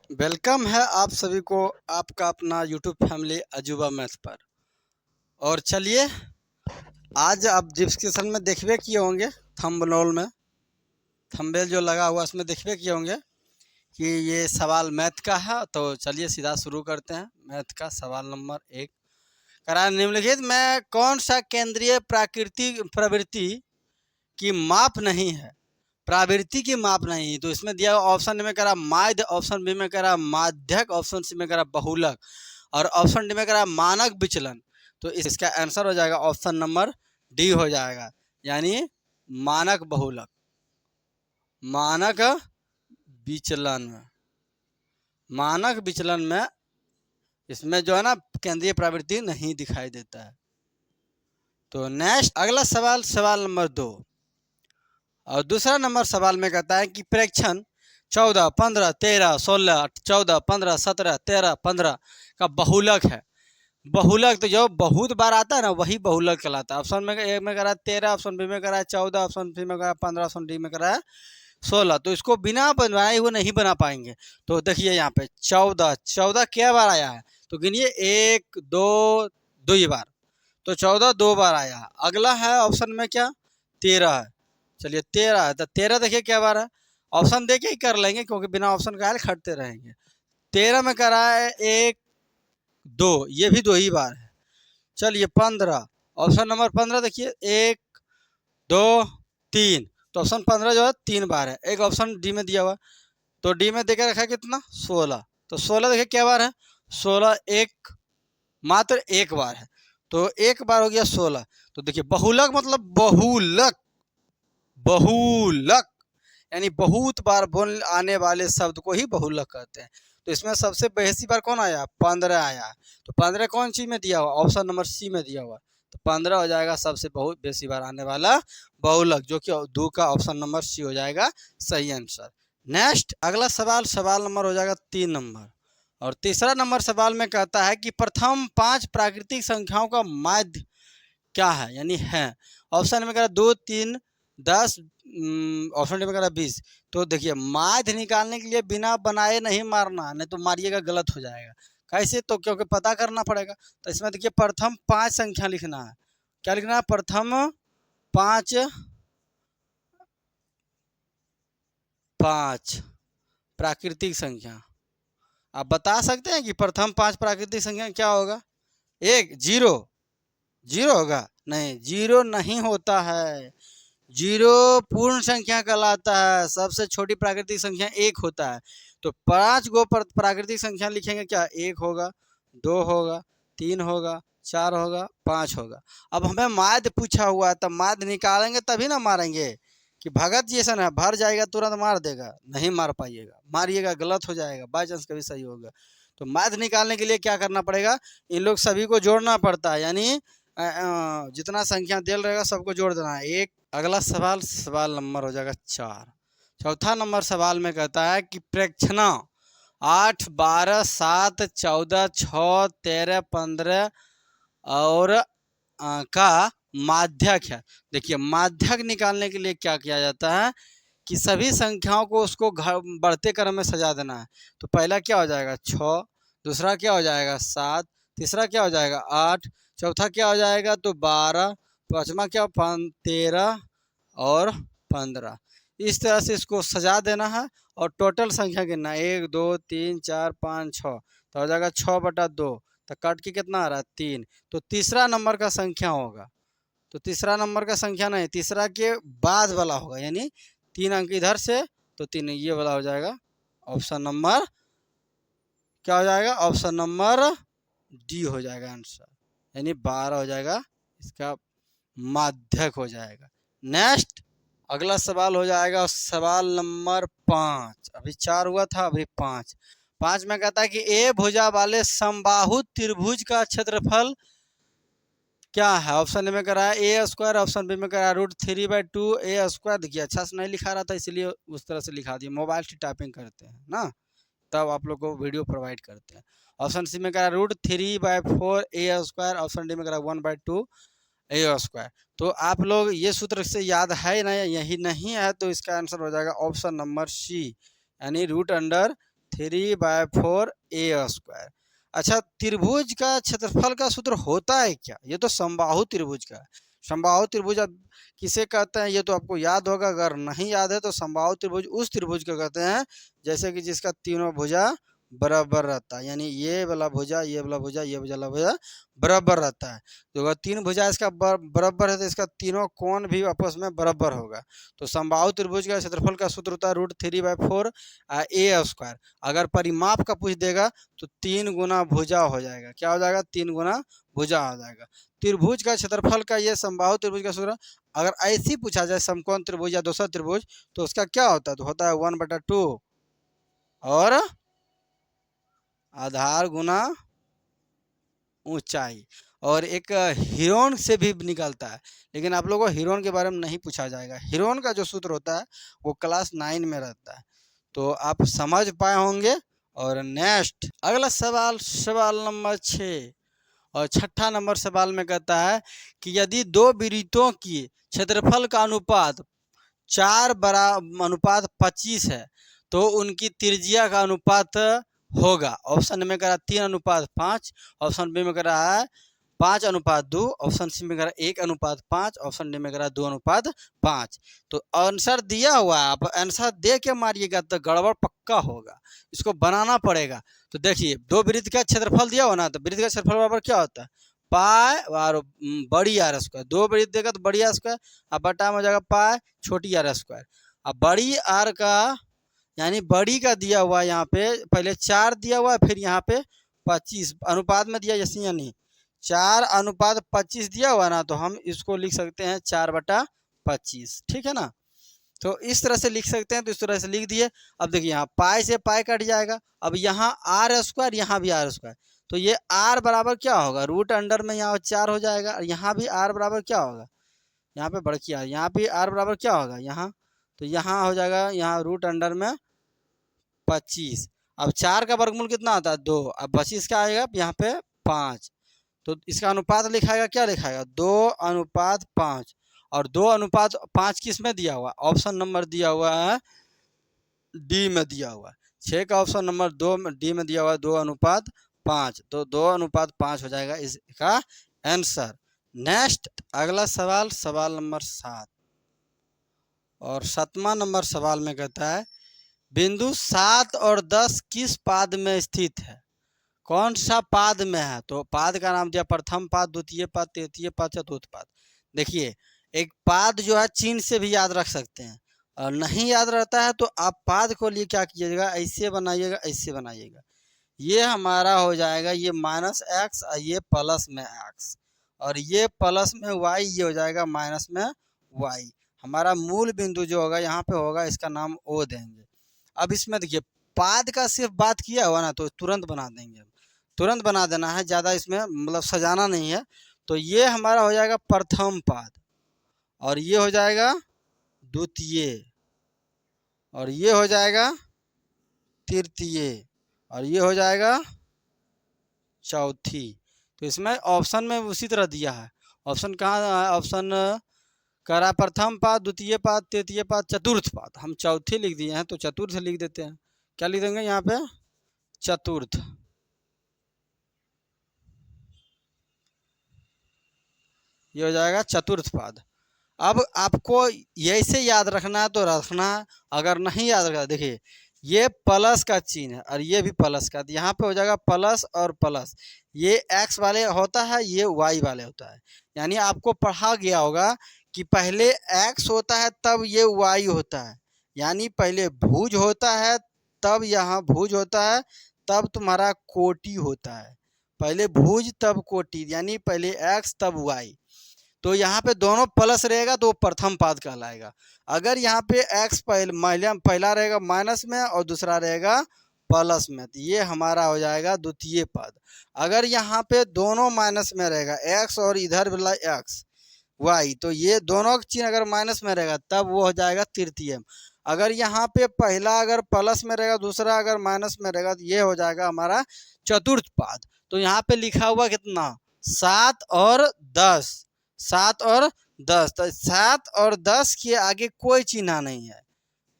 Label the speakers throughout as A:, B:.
A: Welcome है आप सभी को आपका अपना यूट्यूब फैमिली अजूबा मैथ पर। और चलिए, आज आप डिस्क्रिप्शन में देखबे किए होंगे, थंबनेल में थंबनेल जो लगा हुआ उसमें देखबे किए होंगे कि ये सवाल मैथ का है। तो चलिए सीधा शुरू करते हैं। मैथ का सवाल नंबर 1 करा, निम्नलिखित में कौन सा केंद्रीय प्राकृतिक प्रवृत्ति की माप नहीं है? प्रवृत्ति की माप नहीं, तो इसमें दिया ऑप्शन में करा माध्य, ऑप्शन बी में करा माध्यक, ऑप्शन सी में करा बहुलक और ऑप्शन डी में करा मानक विचलन। तो इसका आंसर हो जाएगा ऑप्शन नंबर डी हो जाएगा, यानी मानक बहुलक, मानक विचलन। मानक विचलन में इसमें जो है ना केंद्रीय प्रवृत्ति नहीं दिखाई देता है। तो नेक्स्ट अगला सवाल, सवाल नंबर 2 और दूसरा नंबर सवाल में कहता है कि प्रेक्षण 14, 15, 13, 16, 14, 15, 17, 13, 15 का बहुलक है। बहुलक तो जो बहुत बार आता है ना वही बहुलक कहलाता है। ऑप्शन में ए में करा 13, ऑप्शन बी में करा 14, ऑप्शन सी में करा 15, ऑप्शन डी में करा 16। तो इसको बिना बनवाए हुए नहीं बना पाएंगे। तो देखिए यहाँ पे 14, 14 क्या बार आया है? तो गिनिए 1, 2, 2 बार। तो 14 2 बार आया है। अगला है ऑप्शन में क्या 13 है। चलिए 13 है, तो 13 देखिए क्या बार है। ऑप्शन दे के ही कर लेंगे क्योंकि बिना ऑप्शन का खटते रहेंगे। 13 में करा है 1, 2, ये भी 2 ही बार है। चलिए 15, ऑप्शन नंबर 15 देखिए 1, 2, 3। तो ऑप्शन 15 जो है 3 बार है। एक ऑप्शन डी में दिया हुआ, तो डी में देकर रखा है कितना 16। तो 16 देखिए क्या बार है 16, एक मात्र एक बार है। तो एक बार हो गया 16। तो देखिए बहुलक मतलब बहुलक, बहुलक यानी बहुत बार बोल आने वाले शब्द को ही बहुलक कहते हैं। तो इसमें सबसे बेहसी बार कौन आया 15 आया। तो 15 कौन चीज में दिया हुआ ऑप्शन नंबर सी में दिया हुआ। तो 15 हो जाएगा सबसे बहुत बेसी बार आने वाला बहुलक, जो कि दो का ऑप्शन नंबर सी हो जाएगा सही आंसर। नेक्स्ट अगला सवाल, सवाल नंबर हो जाएगा 3 नंबर। और तीसरा नंबर सवाल में कहता है कि प्रथम 5 प्राकृतिक संख्याओं का माध्य क्या है, यानी है। ऑप्शन में कह 2, 3, 10, ऑप्शन डी में कह 20। तो देखिए माध्य निकालने के लिए बिना बनाए नहीं मारना, नहीं तो मारिएगा गलत हो जाएगा। कैसे? तो क्योंकि पता करना पड़ेगा। तो इसमें देखिए प्रथम 5 संख्या लिखना है। क्या लिखना है? प्रथम 5 प्राकृतिक संख्या। आप बता सकते हैं कि प्रथम 5 प्राकृतिक संख्या क्या होगा? एक जीरो, जीरो होगा? नहीं, जीरो नहीं होता है। जीरो पूर्ण संख्या कहलाता है। सबसे छोटी प्राकृतिक संख्या 1 होता है। तो 5 गो प्राकृतिक संख्या लिखेंगे, क्या 1 होगा, 2 होगा, 3 होगा, 4 होगा, 5 होगा। अब हमें माध्य पूछा हुआ है, तब माध्य निकालेंगे तभी ना मारेंगे। कि भगत जैसा ना भर जाएगा तुरंत मार देगा, नहीं मार पाइएगा, मारिएगा गलत हो जाएगा, बाई चांस कभी सही होगा। तो माध्य निकालने के लिए क्या करना पड़ेगा, इन लोग सभी को जोड़ना पड़ता है, यानी जितना संख्या दिल रहेगा सबको जोड़ देना है। एक अगला सवाल, सवाल नंबर हो जाएगा 4। चौथा नंबर सवाल में कहता है कि प्रेक्षणा 8, 12, 7, 14, 6, 13, 15 और का माध्यक है। देखिए माध्यक निकालने के लिए क्या किया जाता है कि सभी संख्याओं को उसको बढ़ते क्रम में सजा देना है। तो पहला क्या हो जाएगा 6, दूसरा क्या हो जाएगा 7, तीसरा क्या हो जाएगा 8, चौथा क्या हो जाएगा तो 12, पाँचवा क्या 13 और 15। इस तरह से इसको सजा देना है और टोटल संख्या गिनना 1, 2, 3, 4, 5, 6। तो हो जाएगा 6/2। तो कट के कितना आ रहा है 3। तो तीसरा नंबर का संख्या होगा। तो तीसरा नंबर का संख्या नहीं, तीसरा के बाद वाला होगा, यानी 3 अंक इधर से तो 3 ये वाला हो जाएगा। ऑप्शन नंबर क्या हो जाएगा? ऑप्शन नंबर डी हो जाएगा आंसर, यानी 12 हो जाएगा, इसका माध्यक हो जाएगा। नेक्स्ट अगला सवाल हो जाएगा सवाल नंबर 5। अभी 4 हुआ था, अभी 5। 5 में कहता है कि ए भुजा वाले समबाहु त्रिभुज का क्षेत्रफल क्या है। ऑप्शन ए में करा है ए स्क्वायर, ऑप्शन बी में करा है √3/2 ए स्क्वायर। देखिए अच्छा से नहीं लिखा रहा था इसलिए उस तरह से लिखा दिया, मोबाइल से टाइपिंग करते हैं ना तब आप लोग को वीडियो प्रोवाइड करते हैं। ऑप्शन सी में करा √3/4 ए स्क्वायर, ऑप्शन डी में करा 1/2 ए स्क्वायर। तो आप लोग ये सूत्र से याद है ना, यही नहीं है तो इसका आंसर हो जाएगा ऑप्शन नंबर सी, यानी √3 3/4 a²। अच्छा, त्रिभुज का क्षेत्रफल का सूत्र होता है क्या? ये तो समबाहु त्रिभुज का है। समबाहु त्रिभुज अब किसे कहते हैं ये तो आपको याद होगा, अगर नहीं याद है तो समबाहु त्रिभुज उस त्रिभुज को कहते हैं जैसे कि जिसका तीनों भुजा बराबर रहता है, यानी ये वाला भुजा, ये वाला भुजा, ये वाला भुजा बराबर रहता है। तो अगर तीन भुजा इसका बराबर है तो इसका तीनों कोण भी आपस में बराबर होगा। तो समबाहु त्रिभुज का क्षेत्रफल का सूत्र होता है √3/4 a²। अगर परिमाप का पूछ देगा तो 3 गुना भुजा हो जाएगा। क्या हो जाएगा? 3 गुना भुजा हो जाएगा। त्रिभुज का क्षेत्रफल का ये समबाहु त्रिभुज का सूत्र। अगर ऐसी पूछा जाए समकोण त्रिभुज या दूसरा त्रिभुज तो उसका क्या होता है? तो होता है 1/2 और आधार गुना ऊंचाई। और एक हिरोन से भी निकलता है, लेकिन आप लोगों को हिरोन के बारे में नहीं पूछा जाएगा। हिरोन का जो सूत्र होता है वो क्लास 9 में रहता है, तो आप समझ पाए होंगे। और नेक्स्ट अगला सवाल, सवाल नंबर 6 और छठा नंबर सवाल में कहता है कि यदि दो वृत्तों की क्षेत्रफल का अनुपात 4:25 है तो उनकी त्रिज्या का अनुपात होगा। ऑप्शन में कह रहा 3:5, ऑप्शन बी में कह रहा है 5:2, ऑप्शन सी में कह रहा है 1:5, ऑप्शन डी में कह रहा है 2:5। तो आंसर दिया हुआ है, आप आंसर दे के मारिएगा तो गड़बड़ पक्का होगा, इसको बनाना पड़ेगा। तो देखिए, दो वृत्त का क्षेत्रफल दिया हो ना, तो वृत्त का क्षेत्रफल बराबर क्या होता है? पाई और बड़ी r²। दो वृत्त देगा तो बड़ी r², अब बटा में हो जाएगा पाई छोटी r²। अब बड़ी r का यानी बड़ी का दिया हुआ है यहाँ पे, पहले 4 दिया हुआ है, फिर यहाँ पे 25 अनुपात में दिया, जैसे यानी 4:25 दिया हुआ ना, तो हम इसको लिख सकते हैं 4/25। ठीक है ना? तो इस तरह से लिख सकते हैं, तो इस तरह से लिख दिए। अब देखिए, यहाँ पाई से पाई कट जाएगा, अब यहाँ r², यहाँ भी r², तो ये r बराबर क्या होगा? रूट अंडर में यहाँ 4 हो जाएगा, और यहाँ भी r बराबर क्या होगा? यहाँ पे बड़की r, यहाँ भी r बराबर क्या होगा? यहाँ, तो यहाँ हो जाएगा, यहाँ रूट अंडर में 25। अब 4 का वर्गमूल कितना आता है? 2। अब 25 का आएगा यहाँ पे 5, तो इसका अनुपात लिखाएगा, क्या लिखाएगा? 2:5। और 2:5 किस में दिया हुआ? ऑप्शन नंबर दिया हुआ है डी में दिया हुआ है। 6 का ऑप्शन नंबर 2 डी में दिया हुआ है 2:5, तो 2:5 हो जाएगा इसका आंसर। नेक्स्ट अगला सवाल, सवाल नंबर 7 और 7वां नंबर सवाल में कहता है बिंदु 7 और 10 किस पाद में स्थित है? कौन सा पाद में है? तो पाद का नाम दिया प्रथम पाद, द्वितीय पाद, तृतीय पाद, चतुर्थ पाद। देखिए, एक पाद जो है चिन्ह से भी याद रख सकते हैं, और नहीं याद रहता है तो आप पाद को लिए क्या कीजिएगा? ऐसे बनाइएगा, ऐसे बनाइएगा। ये हमारा हो जाएगा ये -x और ये प्लस में x, और ये प्लस में y, ये हो जाएगा माइनस में y। हमारा मूल बिंदु जो होगा यहाँ पे होगा, इसका नाम O देंगे। अब इसमें देखिए, पाद का सिर्फ बात किया हुआ ना, तो तुरंत बना देंगे, तुरंत बना देना है, ज़्यादा इसमें मतलब सजाना नहीं है। तो ये हमारा हो जाएगा प्रथम पाद, और ये हो जाएगा द्वितीय, और ये हो जाएगा तृतीय, और ये हो जाएगा चौथी। तो इसमें ऑप्शन में उसी तरह दिया है। ऑप्शन कहाँ? ऑप्शन कह रहा प्रथम पाद, द्वितीय पाद, तृतीय पाद, चतुर्थ पाद। हम चौथी लिख दिए हैं तो चतुर्थ लिख देते हैं। क्या लिख देंगे यहाँ पे? चतुर्थ। ये हो जाएगा चतुर्थ पाद। अब आपको ऐसे याद रखना है तो रखना, अगर नहीं याद रखना, देखिए ये प्लस का चिन्ह है और ये भी प्लस का, तो यहाँ पे हो जाएगा प्लस और प्लस। ये x वाले होता है, ये y वाले होता है। यानी आपको पढ़ा गया होगा कि पहले x होता है तब ये y होता है, यानी पहले भुज होता है तब यहाँ भुज होता है, तब तुम्हारा कोटि होता है। पहले भुज तब कोटि, यानी पहले x तब y। तो यहाँ पे दोनों प्लस रहेगा तो वो प्रथम पाद कहलाएगा। अगर यहाँ पे x पहला रहेगा माइनस में और दूसरा रहेगा प्लस में, तो ये हमारा हो जाएगा द्वितीय पाद। अगर यहाँ पे दोनों माइनस में रहेगा x और इधर वाला x y, तो ये दोनों चिन्ह अगर माइनस में रहेगा तब वो हो जाएगा तृतीय। अगर यहाँ पे पहला अगर प्लस में रहेगा, दूसरा अगर माइनस में रहेगा, तो ये हो जाएगा हमारा चतुर्थ पाद। तो यहाँ पे लिखा हुआ कितना? 7 और 10, 7 और 10। तो 7 और 10 के आगे कोई चिन्ह नहीं है,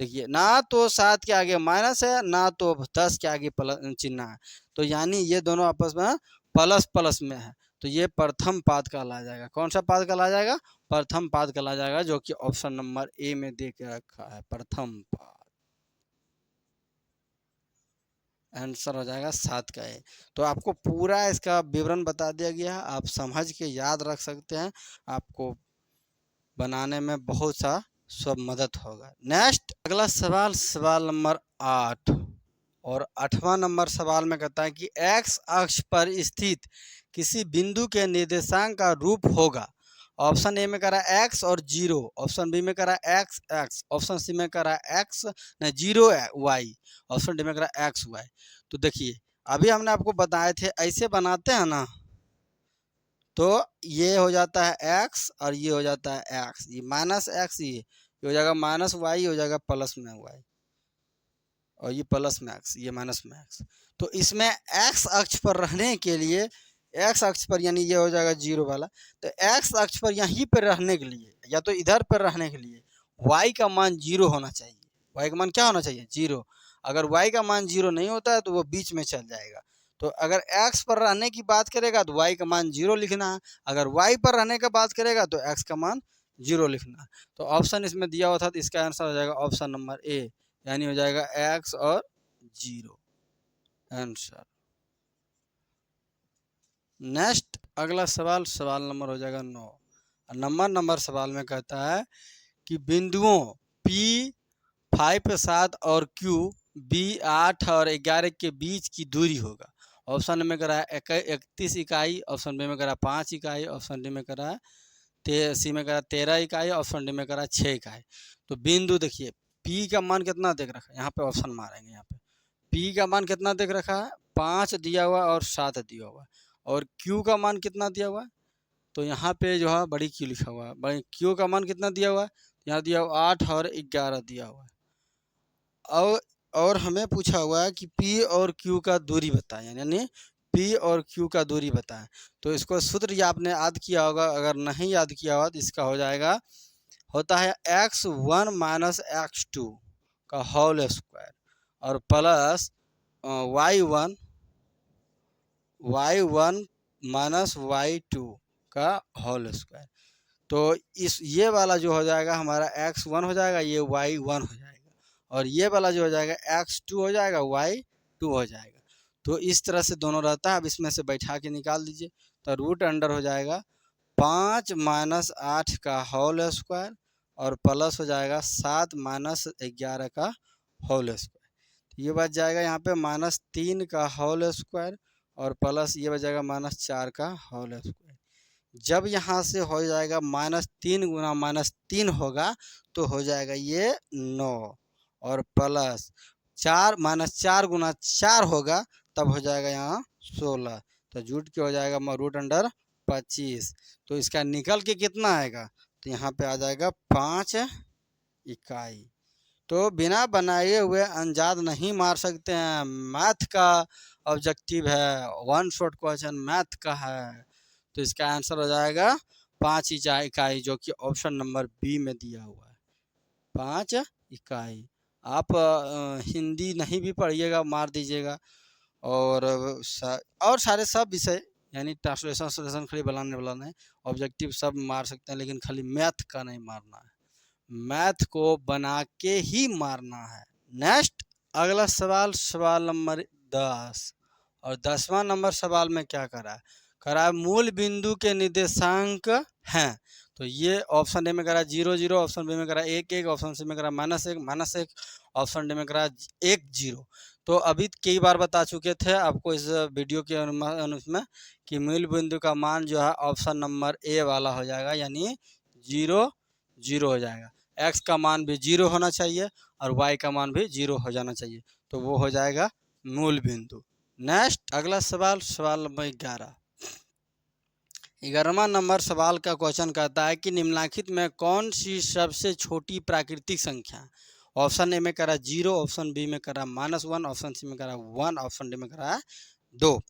A: देखिए ना तो 7 के आगे माइनस है, ना तो 10 के आगे प्लस चिन्ह है, तो यानी ये दोनों आपस में प्लस प्लस में है, तो ये प्रथम पाद कहलाया जाएगा। कौन सा पाद कहलाया जाएगा? प्रथम पाद कहलाया जाएगा, जो कि ऑप्शन नंबर ए में दे के रखा है, प्रथम पाद। आंसर हो जाएगा 7 का ए। तो आपको पूरा इसका विवरण बता दिया गया है, आप समझ के याद रख सकते हैं, आपको बनाने में बहुत सा सब मदद होगा। नेक्स्ट अगला सवाल, सवाल नंबर 8, और 8वां नंबर सवाल में कहता है कि एक्स अक्ष पर स्थित किसी बिंदु के निर्देशांक का रूप होगा। ऑप्शन ए में कह रहा है एक्स और 0, ऑप्शन बी में कह रहा है एक्स एक्स, ऑप्शन सी में कह रहा है एक्स नहीं 0 वाई, ऑप्शन डी में कह रहा है एक्स वाई। तो देखिए अभी हमने आपको बताए थे, ऐसे बनाते हैं ना, तो ये हो जाता है एक्स और ये हो जाता है एक्स, ये माइनस एक्स, ये हो जाएगा माइनस वाई, हो जाएगा प्लस में वाई, और ये प्लस में एक्स, ये माइनस में एक्स। तो इसमें एक्स अक्ष पर रहने के लिए, एक्स अक्ष पर यानी ये हो जाएगा 0 वाला, तो एक्स अक्ष पर यहीं पर रहने के लिए या तो इधर पर रहने के लिए वाई का मान 0 होना चाहिए। वाई का मान क्या होना चाहिए? 0। अगर वाई का मान 0 नहीं होता है तो वो बीच में चल जाएगा। तो अगर एक्स पर रहने की बात करेगा तो वाई का मान 0 लिखना है, अगर वाई पर रहने का बात करेगा तो एक्स का मान 0 लिखना है। तो ऑप्शन इसमें दिया हुआ था, तो इसका आंसर हो जाएगा ऑप्शन नंबर ए, यानी हो जाएगा एक्स और 0 आंसर। नेक्स्ट अगला सवाल, सवाल नंबर हो जाएगा 9। नंबर सवाल में कहता है कि बिंदुओं P 5, 7 और Q B 8 और 11 के बीच की दूरी होगा। ऑप्शन में करा है 31 इकाई, ऑप्शन बी में करा 5 इकाई, ऑप्शन डी में करा सी में करा 13 इकाई, ऑप्शन डी में करा 6 इकाई। तो बिंदु देखिए P का मान कितना देख रखा है, यहाँ पे ऑप्शन मारेंगे, यहाँ पे P का मान कितना देख रखा है, 5 दिया हुआ और 7 दिया हुआ है, और Q का मान कितना दिया हुआ है, तो यहाँ पे जो है बड़ी Q लिखा हुआ है, बड़ी Q का मान कितना दिया हुआ है, यहाँ दिया हुआ 8 और 11 दिया हुआ है। और हमें पूछा हुआ है कि P और Q का दूरी बताएं, यानी P और Q का दूरी बताएं। तो इसको सूत्र ये आपने याद किया होगा, अगर नहीं याद किया हुआ तो इसका हो जाएगा, होता है x1 माइनस x2 का होल स्क्वायर और प्लस y1 माइनस y2 का होल स्क्वायर। तो इस ये वाला जो हो जाएगा हमारा x1 हो जाएगा, ये y1 हो जाएगा, और ये वाला जो हो जाएगा x2 हो जाएगा, y2 हो जाएगा। तो इस तरह से दोनों रहता है। अब इसमें से बैठा के निकाल दीजिए, तो रूट अंडर हो जाएगा 5 माइनस 8 का होल स्क्वायर और प्लस हो जाएगा 7 माइनस 11 का होल स्क्वायर। ये बच जाएगा यहाँ पे -3 का होल स्क्वायर और प्लस ये बच जाएगा -4 का होल स्क्वायर। जब यहाँ से हो जाएगा -3 गुना -3 होगा तो हो जाएगा ये 9, और प्लस 4 -4 गुना 4 होगा तब हो जाएगा यहाँ 16, तो जुट के हो जाएगा रूट अंडर 25। तो इसका निकल के कितना आएगा, तो यहाँ पे आ जाएगा 5 इकाई। तो बिना बनाए हुए अंदाज नहीं मार सकते हैं, मैथ का ऑब्जेक्टिव है, वन शॉट क्वेश्चन मैथ का है। तो इसका आंसर हो जाएगा 5 इकाई, जो कि ऑप्शन नंबर बी में दिया हुआ है, 5 इकाई। आप हिंदी नहीं भी पढ़िएगा, मार दीजिएगा, और सारे सब विषय यानी ट्रांसलेशन सलेशन खाली बनाने ऑब्जेक्टिव सब मार सकते हैं, लेकिन खाली मैथ का नहीं मारना है, मैथ को बना के ही मारना है। नेक्स्ट अगला सवाल, सवाल नंबर 10, और 10वां नंबर सवाल में क्या करा है, मूल बिंदु के निर्देशांक हैं। तो ये ऑप्शन ए में करा 0 0, ऑप्शन बी में करा 1 1, ऑप्शन सी में करा -1 ऑप्शन डी में करा 1 0। तो अभी कई बार बता चुके थे आपको इस वीडियो के अनुसार कि मूल बिंदु का मान जो है ऑप्शन नंबर ए वाला हो जाएगा, यानी 0 0 हो जाएगा। एक्स का मान भी 0 होना चाहिए और वाई का मान भी 0 हो जाना चाहिए, तो वो हो जाएगा मूल बिंदु। नेक्स्ट अगला सवाल, सवाल नंबर 11। 11वां नंबर सवाल का क्वेश्चन कहता है कि निम्नलिखित में कौन सी सबसे छोटी प्राकृतिक संख्या, ऑप्शन ए में करा 0, ऑप्शन बी में करा -1, ऑप्शन सी में करा 1, ऑप्शन डी में करा 2,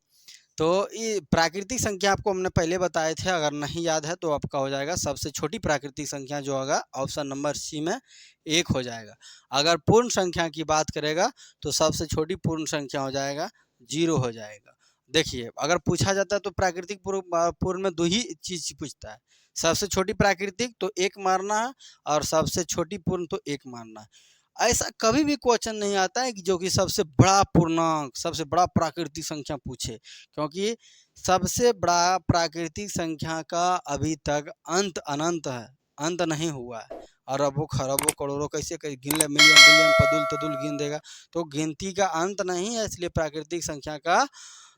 A: तो ये प्राकृतिक संख्या आपको हमने पहले बताए थे, अगर नहीं याद है तो आपका हो जाएगा सबसे छोटी प्राकृतिक संख्या जो होगा ऑप्शन नंबर सी में 1 हो जाएगा। अगर पूर्ण संख्या की बात करेगा तो सबसे छोटी पूर्ण संख्या हो जाएगा 0 हो जाएगा। देखिए अगर पूछा जाता है तो प्राकृतिक पूर्ण में 2 ही चीज़ पूछता है, सबसे छोटी प्राकृतिक तो 1 मारना है और सबसे छोटी पूर्ण तो 1 मारना है। ऐसा कभी भी क्वेश्चन नहीं आता है कि जो कि सबसे बड़ा पूर्णांक, सबसे बड़ा प्राकृतिक संख्या पूछे, क्योंकि सबसे बड़ा प्राकृतिक संख्या का अभी तक अंत अनंत है, अंत नहीं हुआ है। अरबों खरबों करोड़ों कैसे गिन ले, मिलियन बिलियन पदुल तदुल गिन देगा, तो गिनती का अंत नहीं है, इसलिए प्राकृतिक संख्या का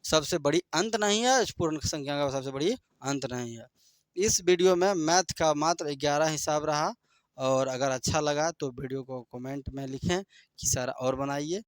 A: सबसे बड़ी अंत नहीं है, पूर्ण संख्या का सबसे बड़ी अंत नहीं है। इस वीडियो में मैथ का मात्र 11 हिसाब रहा, और अगर अच्छा लगा तो वीडियो को कमेंट में लिखें कि सर और बनाइए।